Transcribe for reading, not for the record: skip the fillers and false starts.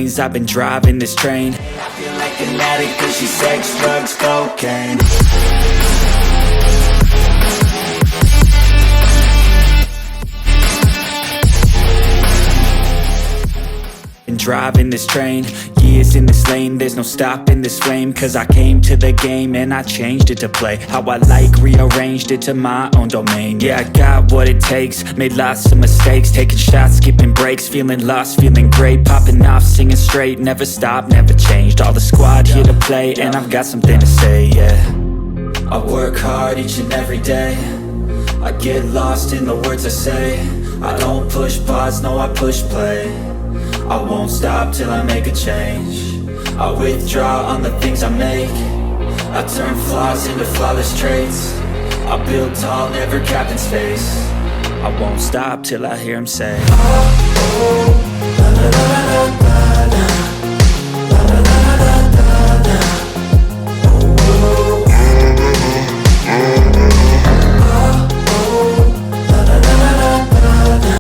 lanes, I've been driving this train. I feel like an addict cause she's sex, drugs, cocaine. Been driving this train, years in this lane, there's no stopping this flame. Cause I came to the game and I changed it to play how I like, rearranged it to my own domain. Yeah, I got what it takes, made lots of mistakes, taking shots, skipping breaks, feeling lost, feeling great, popping off, singing straight, never stopped, never changed. All the squad here to play and I've got something to say, yeah. I work hard each and every day, I get lost in the words I say. I don't push pause, no I push play. I won't stop till I make a change. I withdraw on the things I make. I turn flaws into flawless traits. I build tall, never capped in space. I won't stop till I hear him say, oh, oh, la, la, la.